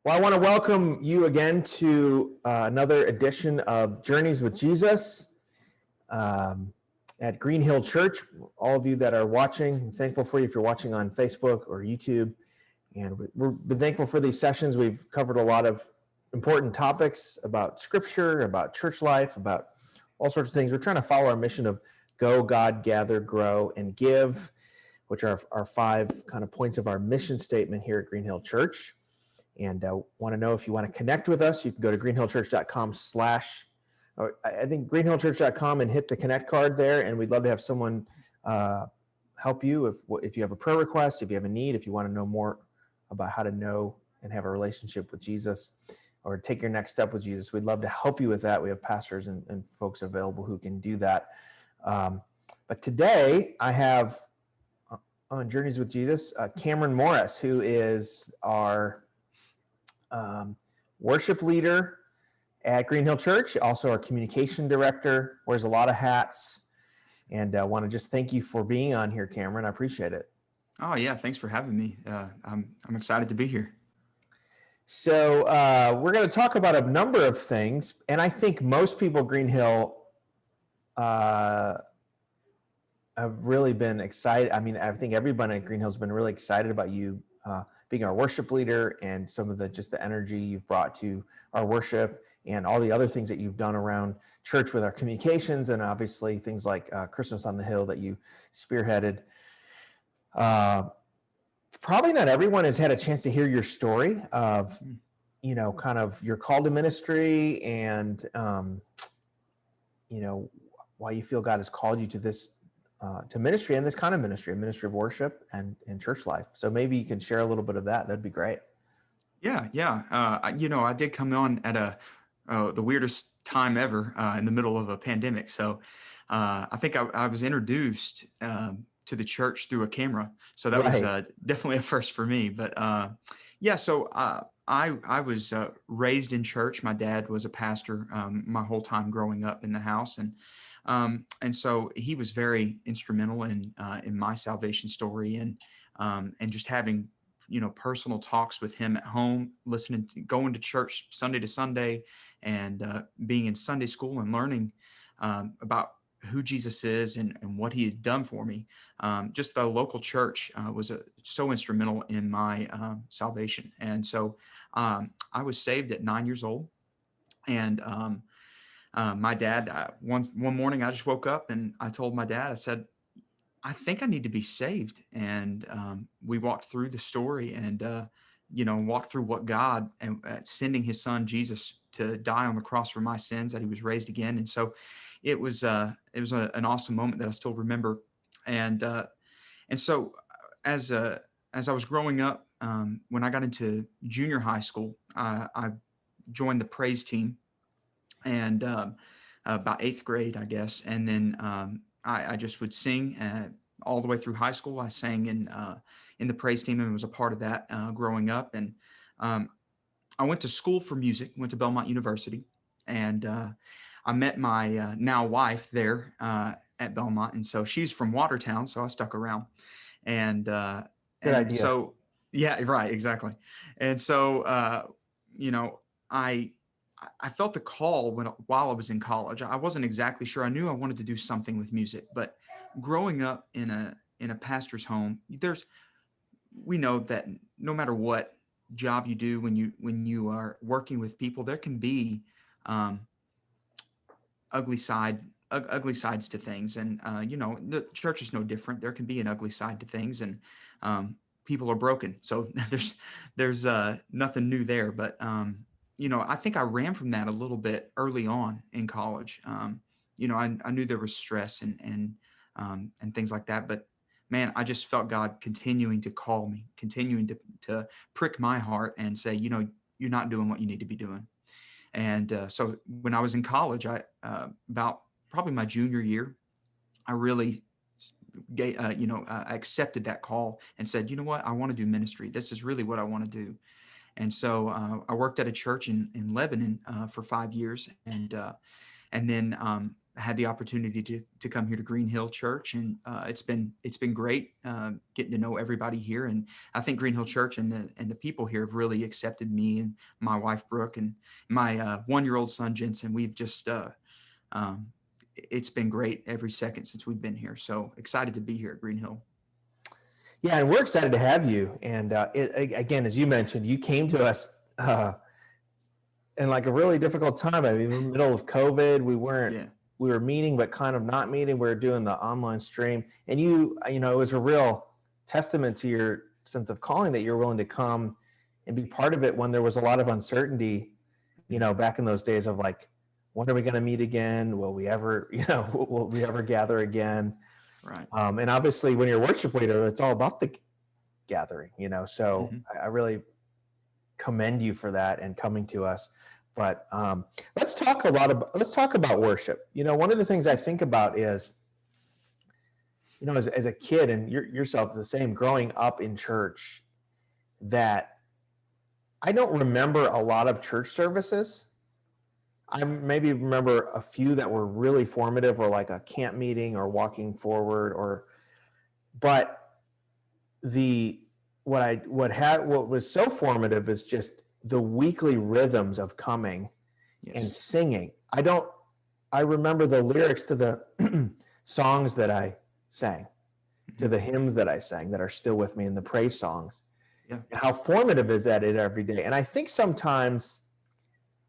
Well, I want to welcome you again to another edition of Journeys with Jesus at Green Hill Church. All of you that are watching, I'm thankful for you if you're watching on Facebook or YouTube. And we've been thankful for these sessions. We've covered a lot of important topics about scripture, about church life, about all sorts of things. We're trying to follow our mission of go, God, gather, grow, and give, which are our five kind of points of our mission statement here at Green Hill Church. And want to know if you want to connect with us, you can go to greenhillchurch.com I think greenhillchurch.com and hit the connect card there. And we'd love to have someone help you if you have a prayer request, if you have a need, if you want to know more about how to know and have a relationship with Jesus or take your next step with Jesus. We'd love to help you with that. We have pastors and folks available who can do that. But today I have on Journeys with Jesus, Cameron Morris, who is our worship leader at Green Hill Church, also our communication director, wears a lot of hats, and I want to just thank you for being on here, Cameron. I appreciate it. Oh yeah, thanks for having me. I'm excited to be here. So we're going to talk about a number of things, and I think most people at Green Hill have really been excited. I mean, I think everybody at Green Hill has been really excited about you being our worship leader and some of the energy you've brought to our worship and all the other things that you've done around church with our communications and obviously things like Christmas on the Hill that you spearheaded. Probably not everyone has had a chance to hear your story of, kind of your call to ministry and, why you feel God has called you to this to ministry and this kind of ministry, a ministry of worship and church life. So maybe you can share a little bit of that. That'd be great. Yeah. I did come on at the weirdest time ever in the middle of a pandemic. So I think I was introduced to the church through a camera. So that was definitely a first for me. But so I was raised in church. My dad was a pastor my whole time growing up in the house, and so he was very instrumental in my salvation story and just having personal talks with him at home, going to church Sunday to Sunday, and being in Sunday school and learning about who Jesus is and what he has done for me. Just the local church was so instrumental in my salvation. And so I was saved at 9 years old. And my dad, one morning, I just woke up and I told my dad, I said, I think I need to be saved. And we walked through the story and, walked through what God and sending his son, Jesus, to die on the cross for my sins, that he was raised again. And so it was an awesome moment that I still remember. And so as I was growing up, when I got into junior high school, I joined the praise team and about eighth grade, I guess. And then I just would sing all the way through high school. I sang in the praise team and was a part of that growing up. And I went to school for music, went to Belmont University, and I met my now wife there at Belmont. And so she's from Watertown, so I stuck around. And Good idea. So, yeah, right, exactly. And so, I felt the call while I was in college. I wasn't exactly sure. I knew I wanted to do something with music, but growing up in a pastor's home, we know that no matter what job you do, when you are working with people, there can be ugly sides to things, and the church is no different. There can be an ugly side to things, and people are broken. So there's nothing new there, but I think I ran from that a little bit early on in college. I knew there was stress and things like that, but man, I just felt God continuing to call me, continuing to prick my heart and say, you're not doing what you need to be doing. And so when I was in college, about probably my junior year, I really I accepted that call and said, you know what, I want to do ministry. This is really what I want to do. And so I worked at a church in Lebanon for 5 years, and then had the opportunity to come here to Green Hill Church, and it's been great getting to know everybody here. And I think Green Hill Church and the people here have really accepted me and my wife Brooke and my 1-year-old son Jensen. We've just um, it's been great every second since we've been here. So excited to be here at Green Hill. Yeah, and we're excited to have you. And again, as you mentioned, you came to us in like a really difficult time. I mean, in the middle of COVID, Yeah. we were meeting, but kind of not meeting. We were doing the online stream, and you know, it was a real testament to your sense of calling that you're willing to come and be part of it when there was a lot of uncertainty, you know, back in those days of like, when are we going to meet again? Will we ever, you know, will we ever gather again? Right. And obviously when you're a worship leader, it's all about the gathering, you know, so Mm-hmm. I really commend you for that and coming to us. But let's talk about worship. You know, one of the things I think about is, you know, as a kid, and yourself the same, growing up in church, that I don't remember a lot of church services. I maybe remember a few that were really formative, or like a camp meeting or walking forward, or but the what was so formative is just the weekly rhythms of coming and Yes. singing. I remember the lyrics to the songs that I sang, to Mm-hmm. the hymns that I sang that are still with me, and the praise songs. Yeah. And how formative is that in every day? And I think sometimes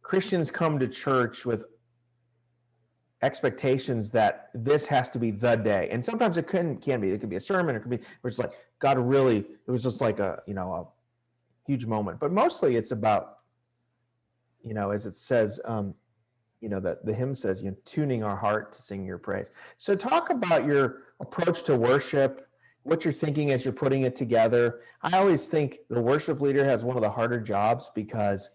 Christians come to church with expectations that this has to be the day. And sometimes it can be. It could be a sermon, it could be where it's like God really, it was just like a, you know, a huge moment. But mostly it's about, you know, as it says, you know, that the hymn says, you know, tuning our heart to sing your praise. So talk about your approach to worship, what you're thinking as you're putting it together. I always think the worship leader has one of the harder jobs because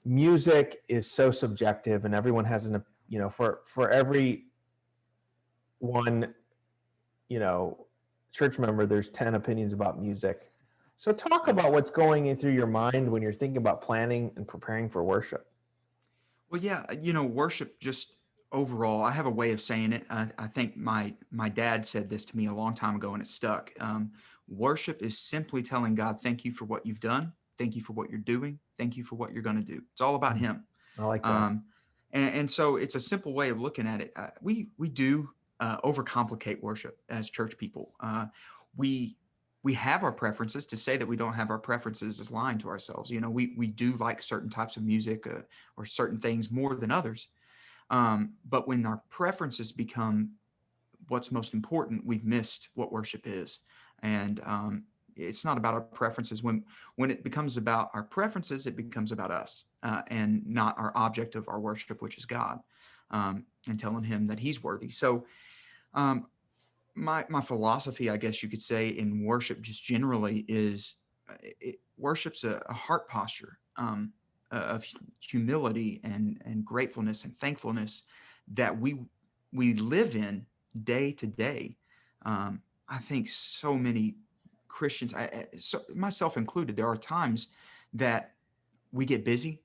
music is so subjective, and everyone has you know, for every one, you know, church member, there's 10 opinions about music. So talk Yeah. about what's going in through your mind when you're thinking about planning and preparing for worship. Well, yeah, you know, worship just overall, I have a way of saying it. I think my dad said this to me a long time ago and it stuck. Worship is simply telling God, thank you for what you've done. Thank you for what you're doing. Thank you for what you're going to do. It's all about him. I like that. Um, and so it's a simple way of looking at it. We do overcomplicate worship as church people. We we have our preferences. To say that we don't have our preferences is lying to ourselves. You know, we do like certain types of music or certain things more than others. But when our preferences become what's most important, we've missed what worship is. And it's not about our preferences. When it becomes about our preferences, it becomes about us and not our object of our worship, which is God, and telling Him that He's worthy. So um, my philosophy, I guess you could say, in worship just generally is worship's a heart posture of humility and gratefulness and thankfulness that we live in day to day. I think so many Christians, so myself included, there are times that we get busy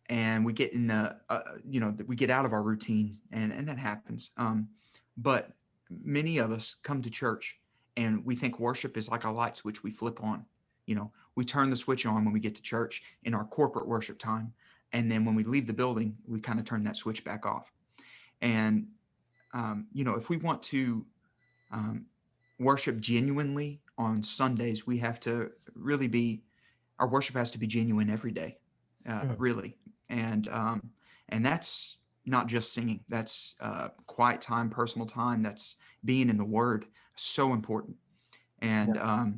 and we get in the you know, we get out of our routine, and that happens. But many of us come to church and we think worship is like a light switch we flip on. You know, we turn the switch on when we get to church in our corporate worship time, and then when we leave the building, we kind of turn that switch back off. And you know, if we want to um, worship genuinely on Sundays, we have to really be, our worship has to be genuine every day, Mm. really. And that's not just singing. That's quiet time, personal time. That's being in the Word. So important. Yeah.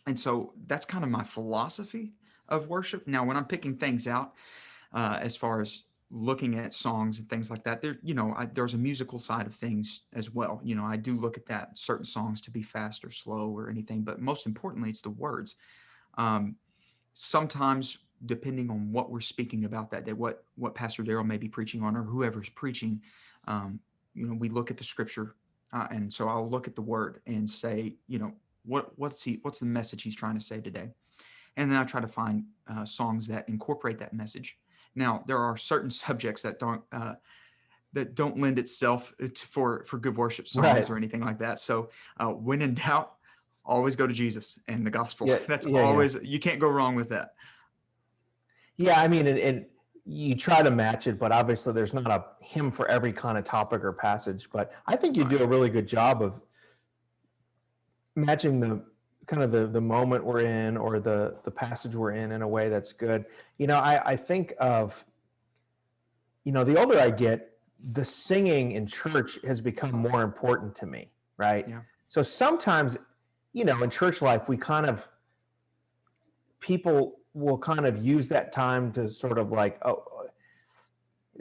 And so that's kind of my philosophy of worship. Now, when I'm picking things out, as far as looking at songs and things like that, there, you know, there's a musical side of things as well. You know, I do look at that, certain songs to be fast or slow or anything, but most importantly, it's the words. Um, Sometimes, depending on what we're speaking about that day, what Pastor Daryl may be preaching on, or whoever's preaching, um, you know, we look at the scripture, and so I'll look at the word and say, you know, what's the message he's trying to say today, and then I try to find songs that incorporate that message. Now, there are certain subjects that don't that don't lend itself for good worship songs Right. or anything like that. So when in doubt, always go to Jesus and the gospel. Yeah. That's Yeah. Yeah. always, you can't go wrong with that. Yeah. I mean, and you try to match it, but obviously there's not a hymn for every kind of topic or passage. But I think you Right. do a really good job of matching the kind of the moment we're in or the passage we're in a way that's good. I think of, the older I get, the singing in church has become more important to me, right? Yeah. So sometimes, in church life, people will kind of use that time to sort of like,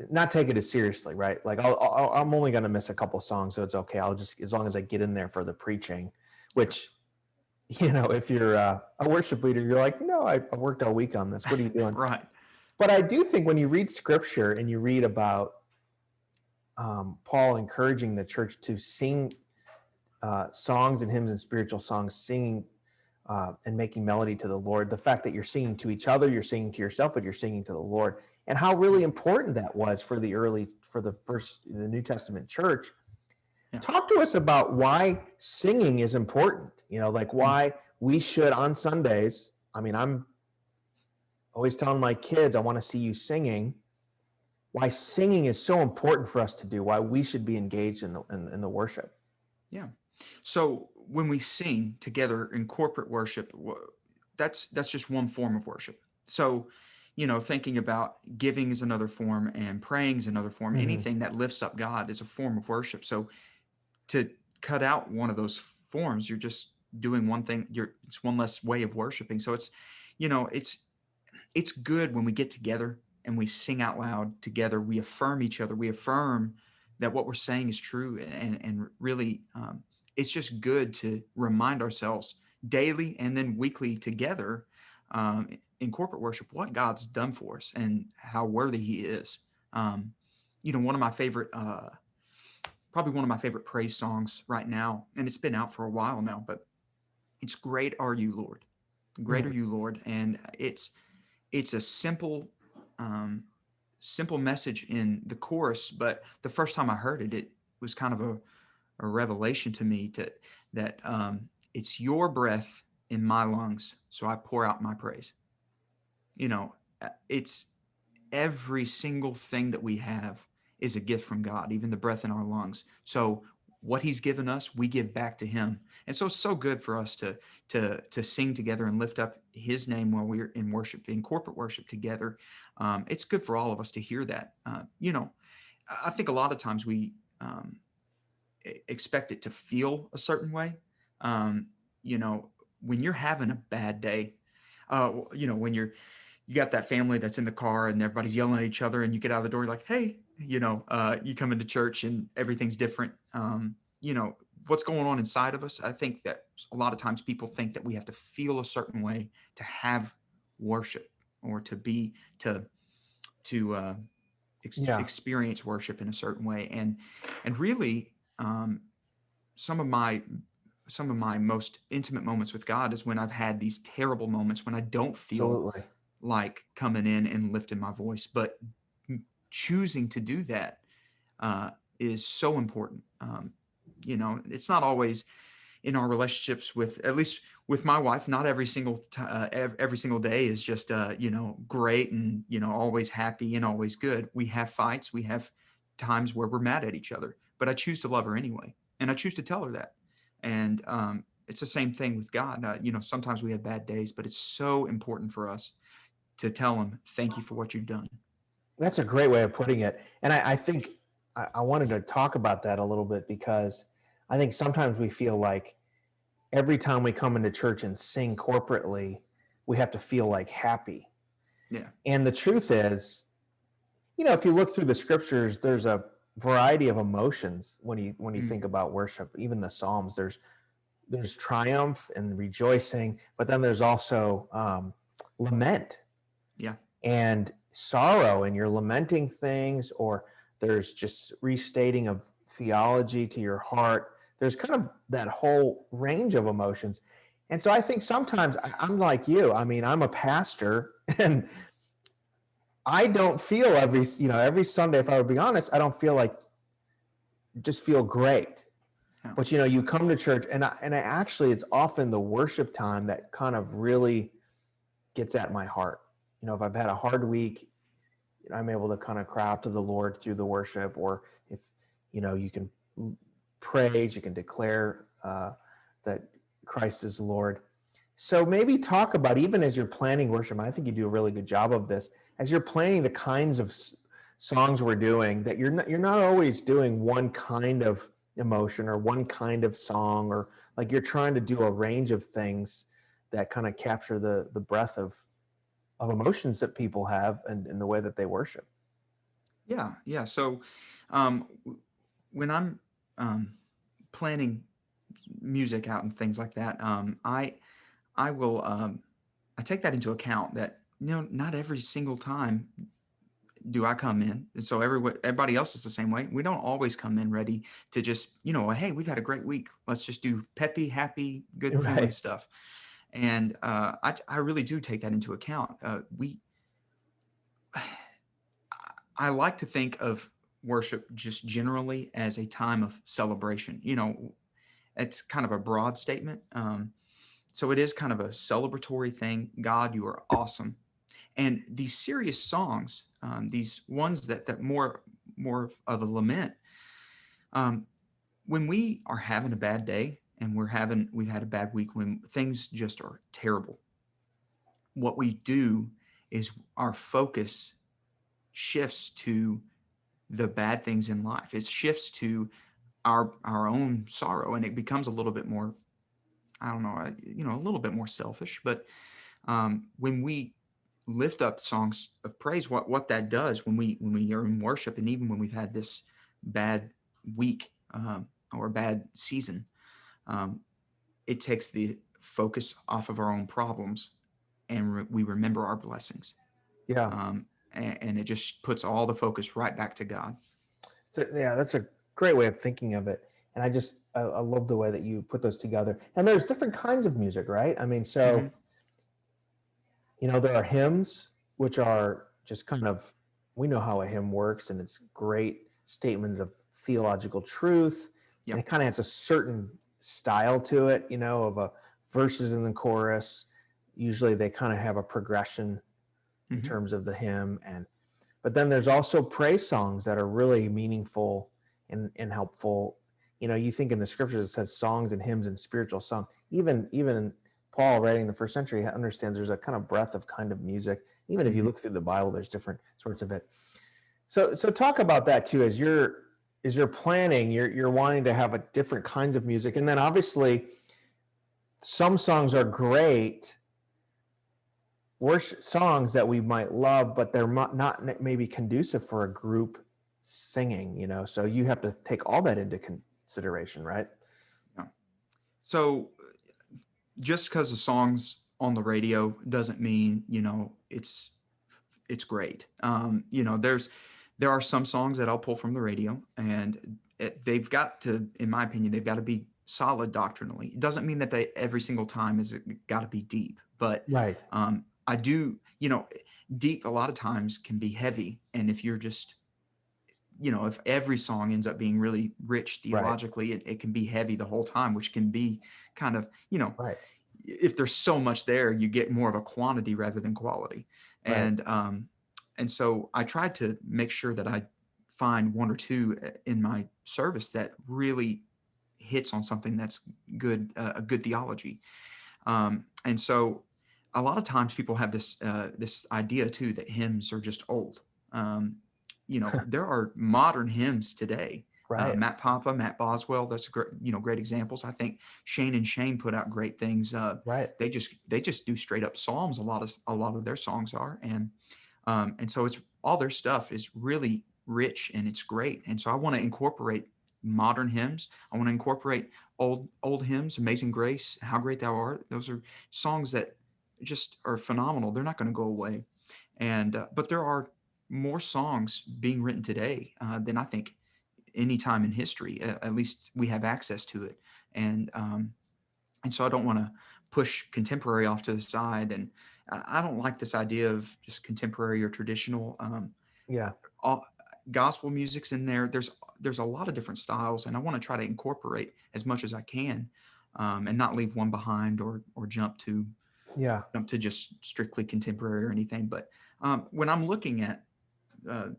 not take it as seriously, right? Like I'm only going to miss a couple songs, so it's okay. I'll just, as long as I get in there for the preaching, which, if you're a worship leader, you're like, no, I worked all week on this. What are you doing? Right. But I do think when you read scripture and you read about Paul encouraging the church to sing songs and hymns and spiritual songs, singing and making melody to the Lord, the fact that you're singing to each other, you're singing to yourself, but you're singing to the Lord, and how really important that was for the New Testament church. Yeah. Talk to us about why singing is important, like why we should on Sundays. I mean, I'm always telling my kids, I want to see you singing. Why singing is so important for us to do, why we should be engaged in the worship. Yeah. So when we sing together in corporate worship, that's just one form of worship. So, thinking about giving is another form and praying is another form. Mm-hmm. Anything that lifts up God is a form of worship. So to cut out one of those forms, you're just doing one thing. It's one less way of worshiping. So it's good when we get together and we sing out loud together. We affirm each other. We affirm that what we're saying is true. And really, it's just good to remind ourselves daily and then weekly together in corporate worship what God's done for us and how worthy He is. One of my favorite, probably one of my favorite praise songs right now, and it's been out for a while now, but it's "Great Are You, Lord." Great are you, Lord. And it's a simple message in the chorus, but the first time I heard it, it was kind of a revelation to me that it's your breath in my lungs, so I pour out my praise. It's every single thing that we have is a gift from God, even the breath in our lungs. So what He's given us, we give back to Him. And so it's so good for us to sing together and lift up His name while we're in worship, in corporate worship together. It's good for all of us to hear that. I think a lot of times we expect it to feel a certain way. When you're having a bad day, when you got that family that's in the car and everybody's yelling at each other and you get out of the door, you're like, hey, you come into church and everything's different. What's going on inside of us. I think that a lot of times people think that we have to feel a certain way to have worship or to experience worship in a certain way. And really, some of my most intimate moments with God is when I've had these terrible moments when I don't feel Absolutely. like coming in and lifting my voice, but choosing to do that is so important. It's not always in our relationships at least with my wife, not every single day is just, great and, always happy and always good. We have fights. We have times where we're mad at each other, but I choose to love her anyway. And I choose to tell her that. And it's the same thing with God. Sometimes we have bad days, but it's so important for us to tell Him, thank you for what you've done. That's a great way of putting it. And I think I wanted to talk about that a little bit because I think sometimes we feel like every time we come into church and sing corporately, we have to feel like happy. Yeah. And the truth is, if you look through the scriptures, there's a variety of emotions when you think about worship. Even the Psalms, there's triumph and rejoicing, but then there's also lament. Yeah. And sorrow, and you're lamenting things, or there's just restating of theology to your heart. There's kind of that whole range of emotions. And so I think sometimes I'm like you. I mean, I'm a pastor and I don't feel every Sunday, if I would be honest, I don't feel like just feel great. Yeah. But you come to church, and I actually, it's often the worship time that kind of really gets at my heart. If I've had a hard week, I'm able to kind of cry out to the Lord through the worship. Or if you can praise, you can declare that Christ is Lord. So maybe talk about, even as you're planning worship, I think you do a really good job of this, as you're planning the kinds of songs we're doing, that you're not always doing one kind of emotion or one kind of song, or like you're trying to do a range of things that kind of capture the breadth of emotions that people have, and in the way that they worship. Yeah. Yeah. So, when I'm um, planning music out and things like that, I will I take that into account that not every single time do I come in. And so everybody else is the same way. We don't always come in ready to just, hey, we've had a great week. Let's just do peppy, happy, good feeling Right. stuff. And I really do take that into account. I like to think of worship just generally as a time of celebration. It's kind of a broad statement. So it is kind of a celebratory thing. God, you are awesome. And these serious songs, these ones that more of a lament, um, when we are having a bad day and we've had a bad week, when things just are terrible, what we do is our focus shifts to the bad things in life. It shifts to our own sorrow, and it becomes a little bit more, I don't know, a little bit more selfish. But when we lift up songs of praise, what that does when we are in worship, and even when we've had this bad week, or a bad season, um, it takes the focus off of our own problems, and we remember our blessings, Yeah. and it just puts all the focus right back to God. So yeah, that's a great way of thinking of it. And I love the way that you put those together. And there's different kinds of music, right? I mean, Hmm. so there are hymns, which are just kind of, we know how a hymn works, and it's great statements of theological truth. And Yep. it kind of has a certain style to it, of a verses in the chorus. Usually they kind of have a progression in Hmm. terms of the hymn. But then there's also praise songs that are really meaningful and helpful. You think in the scriptures it says songs and hymns and spiritual song. Even Paul, writing in the first century, understands there's a kind of breadth of kind of music. Even if you Hmm. look through the Bible, there's different sorts of it. So talk about that too, as you're planning, you're wanting to have a different kinds of music. And then obviously some songs are great worship songs that we might love, but they're not maybe conducive for a group singing, so you have to take all that into consideration, right? Yeah. So just because a song's on the radio doesn't mean it's great. There are some songs that I'll pull from the radio, and they've got to, in my opinion, they've got to be solid doctrinally. It doesn't mean that they every single time is it got to be deep, but Right. I do. Deep a lot of times can be heavy, and if you're just if every song ends up being really rich Right. theologically, it can be heavy the whole time, which can be kind of, Right. if there's so much there, you get more of a quantity rather than quality. Right. And so I tried to make sure that I find one or two in my service that really hits on something that's good, a good theology. And so a lot of times people have this idea too that hymns are just old. Um, there are modern hymns today. Right. Matt Boswell, that's great, great examples. I think Shane and Shane put out great things. Right. They just do straight up psalms. A lot of their songs are, and so it's all their stuff is really rich and it's great. And so I want to incorporate modern hymns. I want to incorporate old hymns, Amazing Grace, How Great Thou Art. Those are songs that just are phenomenal. They're not going to go away. And but there are more songs being written today than I think any time in history. At least we have access to it, and so I don't want to push contemporary off to the side. And I don't like this idea of just contemporary or traditional. Yeah. All, gospel music's in there. there's a lot of different styles, and I want to try to incorporate as much as I can, and not leave one behind or jump to Yeah. just strictly contemporary or anything. But when I'm looking at uh,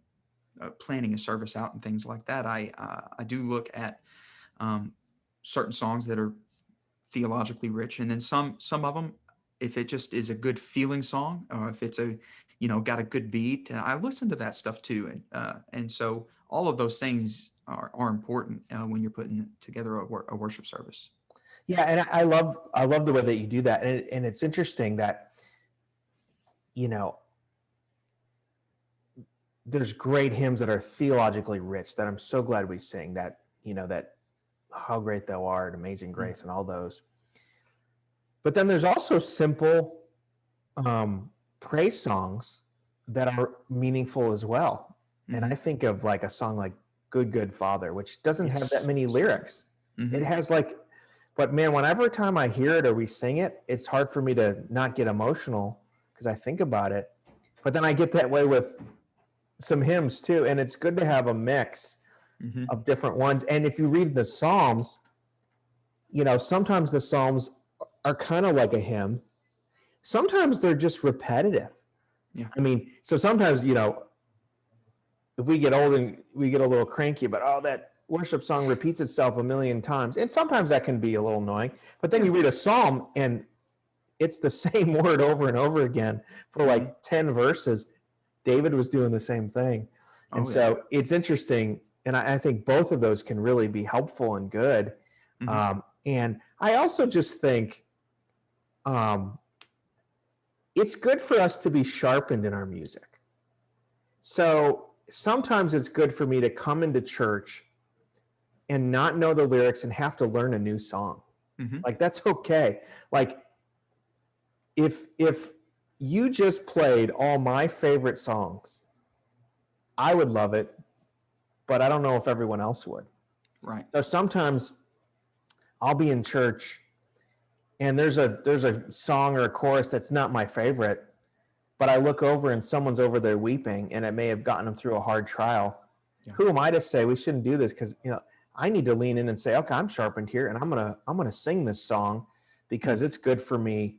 planning a service out and things like that, I do look at um, certain songs that are theologically rich, and then some of them, if it just is a good feeling song, or if it's a got a good beat, I listen to that stuff too. And so all of those things are important when you're putting together a worship service. Yeah, and I love the way that you do that, and it's interesting that you know there's great hymns that are theologically rich that I'm so glad we sing, that that How Great Thou Art, Amazing Grace, and all those. But then there's also simple praise songs that are meaningful as well. And I think of like a song like Good Good Father, which doesn't have that many lyrics. It has like, but man, whenever time I hear it or we sing it, it's hard for me to not get emotional because I think about it. But then I get that way with some hymns too. And it's good to have a mix of different ones. And if you read the Psalms, sometimes the Psalms are kind of like a hymn. Sometimes they're just repetitive. Yeah. I mean, so sometimes, if we get old and we get a little cranky, but that worship song repeats itself a million times. And sometimes that can be a little annoying. But then you read a psalm and it's the same word over and over again for like 10 verses. David was doing the same thing. And so it's interesting. And I think both of those can really be helpful and good. And I also just think it's good for us to be sharpened in our music. So sometimes it's good for me to come into church and not know the lyrics and have to learn a new song. Like, that's okay. Like, if you just played all my favorite songs, I would love it, but I don't know if everyone else would. Right. So sometimes I'll be in church and there's a song or a chorus that's not my favorite, but I look over and someone's over there weeping and it may have gotten them through a hard trial. Yeah. Who am I to say we shouldn't do this? Because I need to lean in and say, okay, I'm sharpened here, and I'm gonna sing this song because it's good for me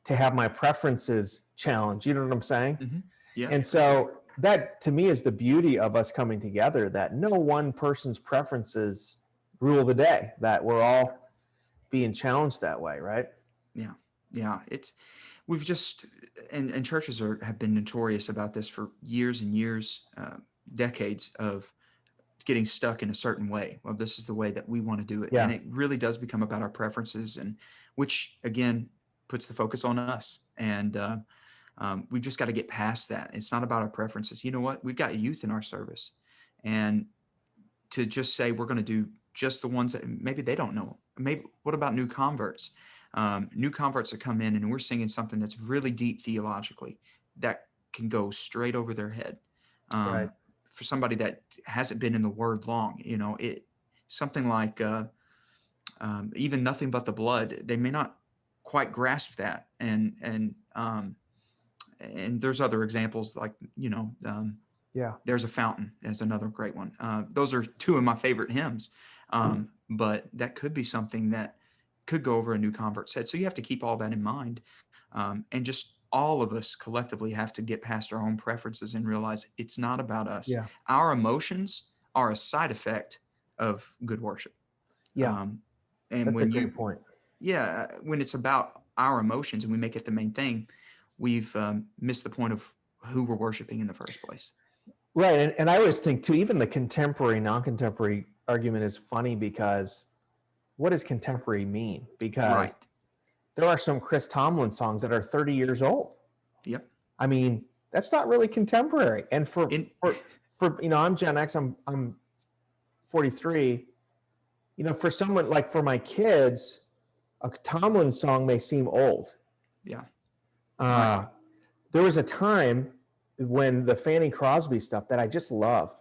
to have my preferences challenged. You know what I'm saying? Yeah. And so that to me is the beauty of us coming together, that no one person's preferences rule the day, that we're all being challenged that way, right? Yeah. Yeah. We've just, and churches have been notorious about this for years and years, decades of getting stuck in a certain way. Well, this is the way that we want to do it. Yeah. And it really does become about our preferences, and which again puts the focus on us. And we've just got to get past that. It's not about our preferences. You know what? We've got youth in our service, and to just say we're going to do just the ones that maybe they don't know. Maybe what about new converts? New converts that come in and we're singing something that's really deep theologically that can go straight over their head. Right. For somebody that hasn't been in the Word long, something like even Nothing But the Blood, they may not quite grasp that. And there's other examples like, There's a Fountain as another great one. Those are two of my favorite hymns. But that could be something that could go over a new convert's head. So you have to keep all that in mind. And just all of us collectively have to get past our own preferences and realize it's not about us. Yeah. Our emotions are a side effect of good worship. Yeah. And that's when a great point. Yeah, when it's about our emotions and we make it the main thing, we've missed the point of who we're worshiping in the first place. Right. And I always think too, even the contemporary, non-contemporary argument is funny, because what does contemporary mean? Because there are some Chris Tomlin songs that are 30 years old. Yep. I mean, that's not really contemporary. And for I'm Gen X, I'm 43. For someone like, for my kids, a Tomlin song may seem old. Yeah. There was a time when the Fanny Crosby stuff that I just love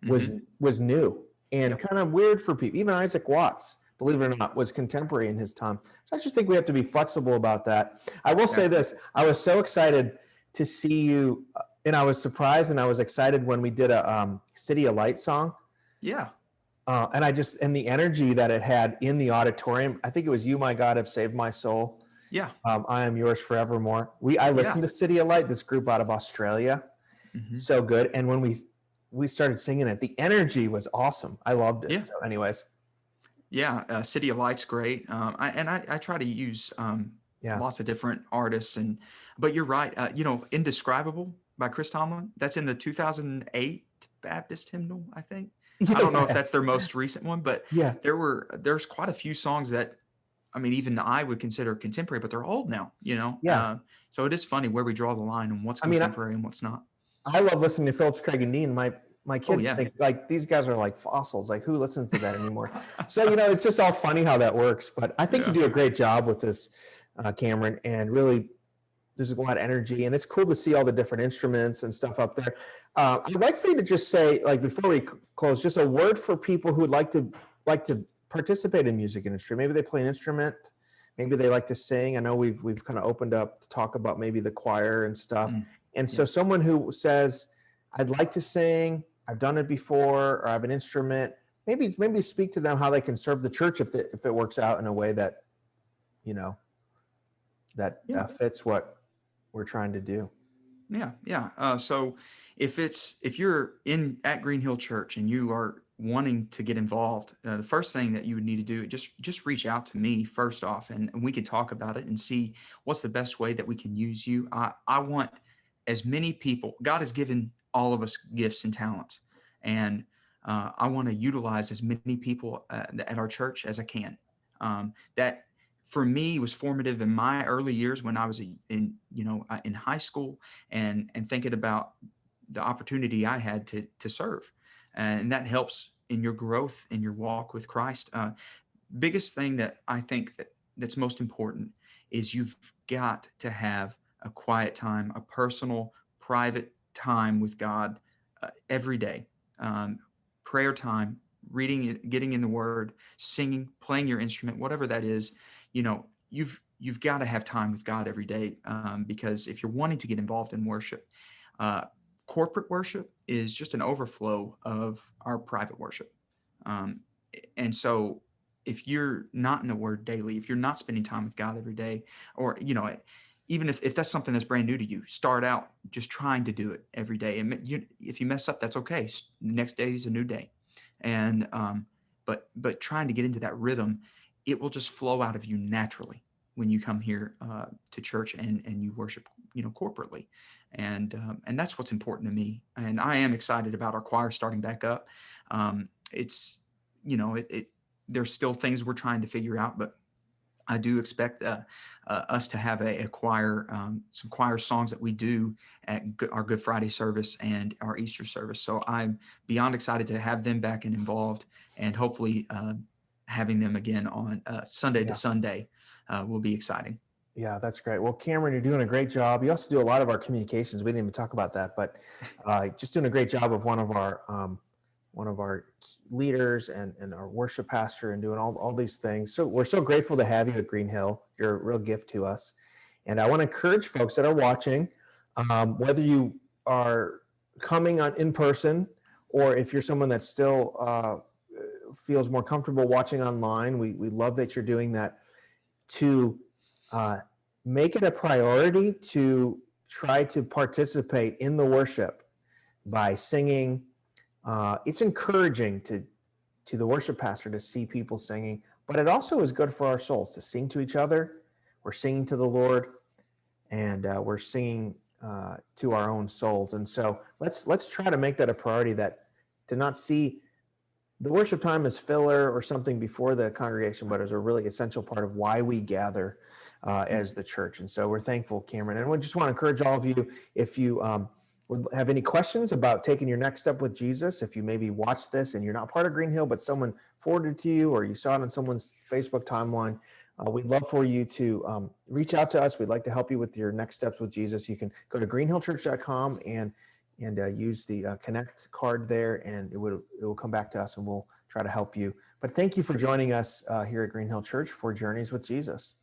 was new and kind of weird for people. Even Isaac Watts, believe it or not, was contemporary in his time. So I just think we have to be flexible about that. I will say this. I was so excited to see you, and I was surprised and I was excited when we did a City of Light song. Yeah. And the energy that it had in the auditorium, I think it was "You, My God, Have Saved My Soul." Yeah. I Am Yours Forevermore. I Yeah. listened to City of Light, this group out of Australia. Hmm. So good. And when we started singing it, the energy was awesome. I loved it. Yeah. So anyways, Yeah. City of Light's great. I try to use yeah. lots of different artists, but you're right. Indescribable by Chris Tomlin. That's in the 2008 Baptist hymnal, I think. I don't know if Yeah. that's their most recent one, but Yeah. there's quite a few songs that, I mean, even I would consider contemporary, but they're old now, you know? Yeah. So it is funny where we draw the line and what's I mean, contemporary and what's not. I love listening to Phillips, Craig, and Dean. My Oh, kids yeah. think like these guys are like fossils. Like, who listens to that anymore? So it's just all funny how that works. But I think you Yeah. do a great job with this, Cameron. And really, there's a lot of energy, and it's cool to see all the different instruments and stuff up there. I'd like for you to just say, like, before we close, just a word for people who would like to participate in music industry. Maybe they play an instrument. Maybe they like to sing. I know we've kind of opened up to talk about maybe the choir and stuff. Mm, And yeah. so someone who says, I'd like to sing, I've done it before, or I have an instrument, maybe speak to them how they can serve the church if it works out in a way that, you know, that Yeah. fits what we're trying to do. Yeah, yeah. So if you're in at Green Hill Church and you are wanting to get involved, the first thing that you would need to do, just reach out to me first off, and we can talk about it and see what's the best way that we can use you. I want as many people. God has given all of us gifts and talents, and I want to utilize as many people at our church as I can. That for me was formative in my early years when I was in high school and thinking about the opportunity I had to serve, and that helps in your growth in your walk with Christ. Biggest thing that I think that's most important is you've got to have a quiet time, a personal, private time with God every day. Um, Prayer time, reading it, getting in the Word, singing, playing your instrument, whatever that is. You've got to have time with God every day, because if you're wanting to get involved in worship, uh, corporate worship is just an overflow of our private worship. Um, and so if you're not in the Word daily, if you're not spending time with God every day, or even if that's something that's brand new to you, start out just trying to do it every day. And if you mess up, that's okay. Next day is a new day. And but trying to get into that rhythm, it will just flow out of you naturally when you come here to church and you worship, corporately. And that's what's important to me. And I am excited about our choir starting back up. It's, there's still things we're trying to figure out, but I do expect us to have a choir, some choir songs that we do at our Good Friday service and our Easter service. So I'm beyond excited to have them back and involved, and hopefully having them again on Sunday to Yeah. Sunday will be exciting. Yeah, that's great. Well, Cameron, you're doing a great job. You also do a lot of our communications. We didn't even talk about that, but just doing a great job of one of our leaders and our worship pastor and doing all these things. So we're so grateful to have you at Green Hill. You're a real gift to us. And I want to encourage folks that are watching, whether you are coming on in person or if you're someone that still feels more comfortable watching online, we love that you're doing that, to uh, make it a priority to try to participate in the worship by singing. It's encouraging to the worship pastor to see people singing, but it also is good for our souls to sing to each other. We're singing to the Lord, and we're singing to our own souls. And so let's try to make that a priority, that to not see the worship time as filler or something before the congregation, but as a really essential part of why we gather as the church. And so we're thankful, Cameron. And we just want to encourage all of you, if you would have any questions about taking your next step with Jesus, if you maybe watched this and you're not part of Green Hill, but someone forwarded to you or you saw it on someone's Facebook timeline, we'd love for you to reach out to us. We'd like to help you with your next steps with Jesus. You can go to greenhillchurch.com and use the Connect card there, and it will come back to us, and we'll try to help you. But thank you for joining us here at Green Hill Church for Journeys with Jesus.